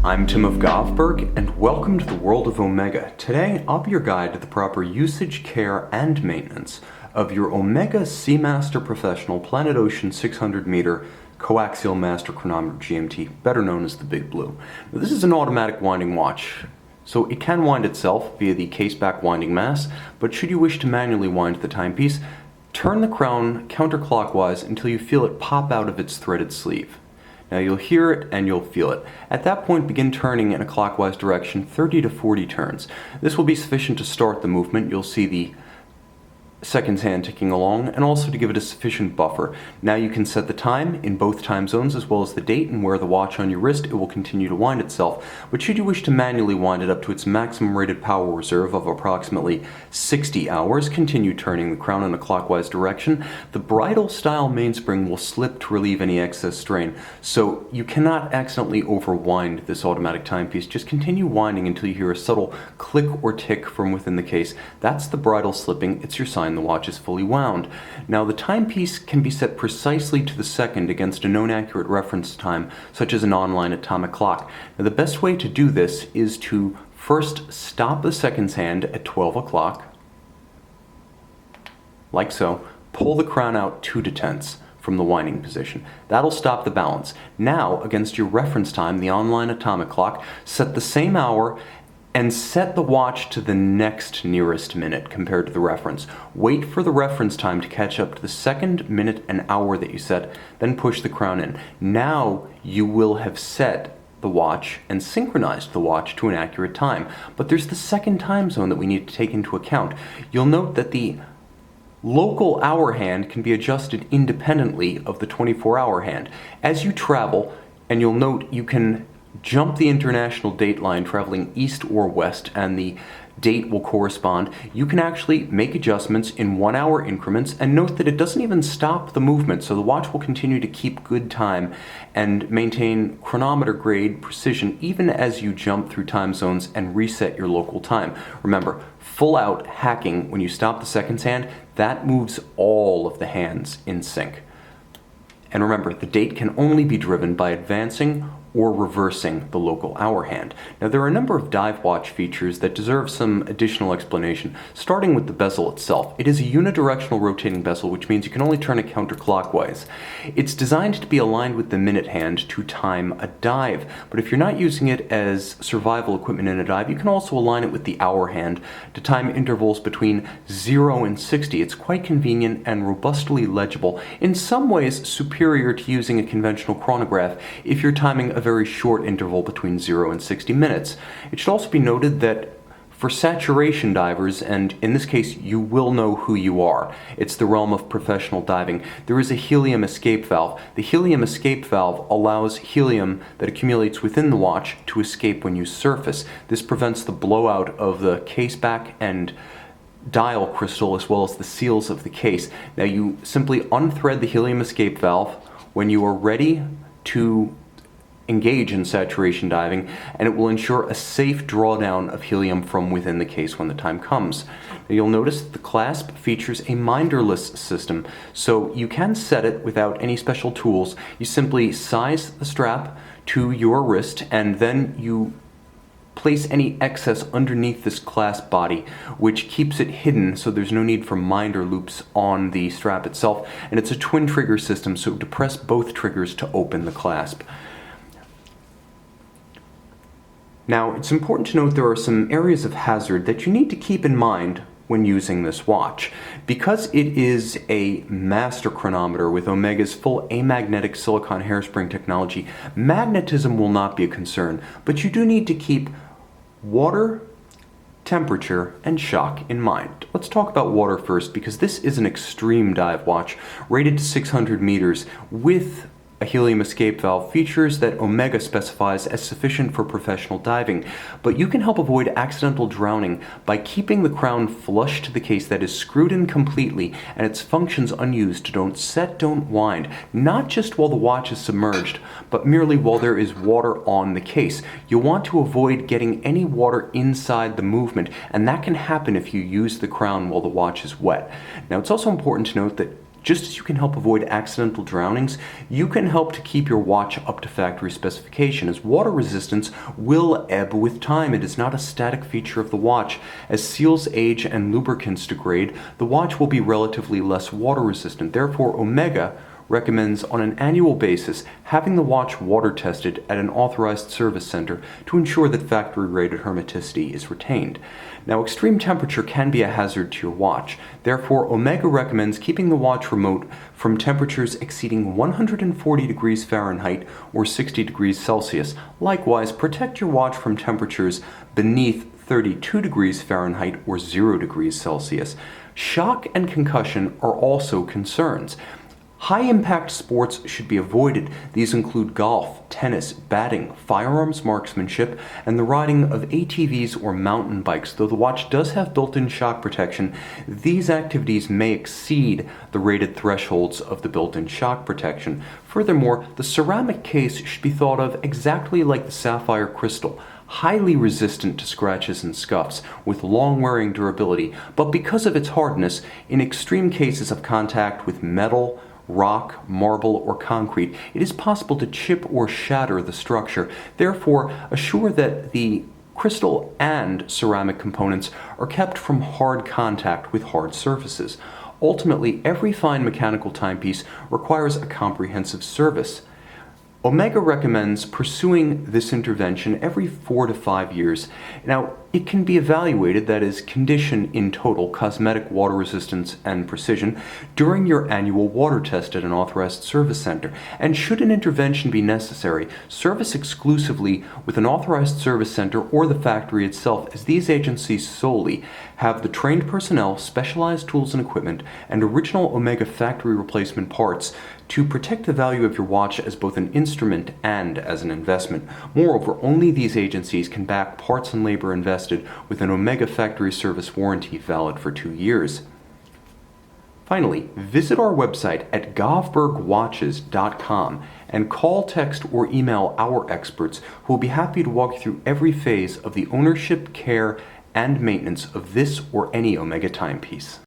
I'm Tim of Govberg, and welcome to the world of Omega. Today, I'll be your guide to the proper usage, care, and maintenance of your Omega Seamaster Professional Planet Ocean 600 meter Co-Axial Master Chronometer GMT, better known as the Big Blue. Now, this is an automatic winding watch, so it can wind itself via the case-back winding mass, but should you wish to manually wind the timepiece, turn the crown counterclockwise until you feel it pop out of its threaded sleeve. Now you'll hear it and you'll feel it. At that point, begin turning in a clockwise direction 30 to 40 turns. This will be sufficient to start the movement. You'll see the seconds hand ticking along, and also to give it a sufficient buffer. Now you can set the time in both time zones as well as the date, and wear the watch on your wrist. It will continue to wind itself. But should you wish to manually wind it up to its maximum rated power reserve of approximately 60 hours, continue turning the crown in a clockwise direction. The bridle style mainspring will slip to relieve any excess strain, so you cannot accidentally overwind this automatic timepiece. Just continue winding until you hear a subtle click or tick from within the case. That's the bridle slipping. It's your sign the watch is fully wound. Now the timepiece can be set precisely to the second against a known accurate reference time, such as an online atomic clock. Now the best way to do this is to first stop the seconds hand at 12 o'clock, like so. Pull the crown out 2 0/10 from the winding position. That'll stop the balance. Now, against your reference time, the online atomic clock, set the same hour and set the watch to the next nearest minute compared to the reference. Wait for the reference time to catch up to the second, minute, and hour that you set, then push the crown in. Now you will have set the watch and synchronized the watch to an accurate time. But there's the second time zone that we need to take into account. You'll note that the local hour hand can be adjusted independently of the 24-hour hand. As you travel, and you'll note you can jump the international date line traveling east or west, and the date will correspond. You can actually make adjustments in 1 hour increments, and note that it doesn't even stop the movement, so the watch will continue to keep good time and maintain chronometer grade precision even as you jump through time zones and reset your local time. Remember, full out hacking, when you stop the seconds hand, that moves all of the hands in sync. And remember, the date can only be driven by advancing or reversing the local hour hand. Now there are a number of dive watch features that deserve some additional explanation, starting with the bezel itself. It is a unidirectional rotating bezel, which means you can only turn it counterclockwise. It's designed to be aligned with the minute hand to time a dive, but if you're not using it as survival equipment in a dive, you can also align it with the hour hand to time intervals between 0 and 60. It's quite convenient and robustly legible, in some ways superior to using a conventional chronograph if you're timing a very short interval between 0 and 60 minutes. It should also be noted that for saturation divers, and in this case you will know who you are, it's the realm of professional diving, there is a helium escape valve. The helium escape valve allows helium that accumulates within the watch to escape when you surface. This prevents the blowout of the case back and dial crystal as well as the seals of the case. Now you simply unthread the helium escape valve when you are ready to engage in saturation diving, and it will ensure a safe drawdown of helium from within the case when the time comes. Now you'll notice that the clasp features a minderless system, so you can set it without any special tools. You simply size the strap to your wrist, and then you place any excess underneath this clasp body, which keeps it hidden, so there's no need for minder loops on the strap itself. And it's a twin trigger system, so depress both triggers to open the clasp. Now, it's important to note there are some areas of hazard that you need to keep in mind when using this watch. Because it is a master chronometer with Omega's full amagnetic silicon hairspring technology, magnetism will not be a concern, but you do need to keep water, temperature, and shock in mind. Let's talk about water first, because this is an extreme dive watch rated to 600 meters with a helium escape valve, features that Omega specifies as sufficient for professional diving, but you can help avoid accidental drowning by keeping the crown flush to the case, that is screwed in completely and its functions unused. Don't set, don't wind, not just while the watch is submerged, but merely while there is water on the case. You'll want to avoid getting any water inside the movement, and that can happen if you use the crown while the watch is wet. Now it's also important to note that Just as you can help avoid accidental drownings, you can help to keep your watch up to factory specification, as water resistance will ebb with time. It is not a static feature of the watch. As seals age and lubricants degrade, the watch will be relatively less water resistant. Therefore, Omega recommends on an annual basis having the watch water tested at an authorized service center to ensure that factory-rated hermeticity is retained. Now, extreme temperature can be a hazard to your watch. Therefore, Omega recommends keeping the watch remote from temperatures exceeding 140 degrees Fahrenheit or 60 degrees Celsius. Likewise, protect your watch from temperatures beneath 32 degrees Fahrenheit or 0 degrees Celsius. Shock and concussion are also concerns. High-impact sports should be avoided. These include golf, tennis, batting, firearms marksmanship, and the riding of ATVs or mountain bikes. Though the watch does have built-in shock protection, these activities may exceed the rated thresholds of the built-in shock protection. Furthermore, the ceramic case should be thought of exactly like the sapphire crystal, highly resistant to scratches and scuffs, with long-wearing durability, but because of its hardness, in extreme cases of contact with metal, rock, marble, or concrete, it is possible to chip or shatter the structure. Therefore, assure that the crystal and ceramic components are kept from hard contact with hard surfaces. Ultimately, every fine mechanical timepiece requires a comprehensive service. Omega recommends pursuing this intervention every 4 to 5 years. Now, it can be evaluated, that is, condition in total, cosmetic, water resistance, and precision, during your annual water test at an authorized service center. And should an intervention be necessary, service exclusively with an authorized service center or the factory itself, as these agencies solely have the trained personnel, specialized tools and equipment, and original Omega factory replacement parts to protect the value of your watch as both an instrument and as an investment. Moreover, only these agencies can back parts and labor invested with an Omega factory service warranty valid for 2 years. Finally, visit our website at govbergwatches.com and call, text, or email our experts who will be happy to walk you through every phase of the ownership, care, and maintenance of this or any Omega timepiece.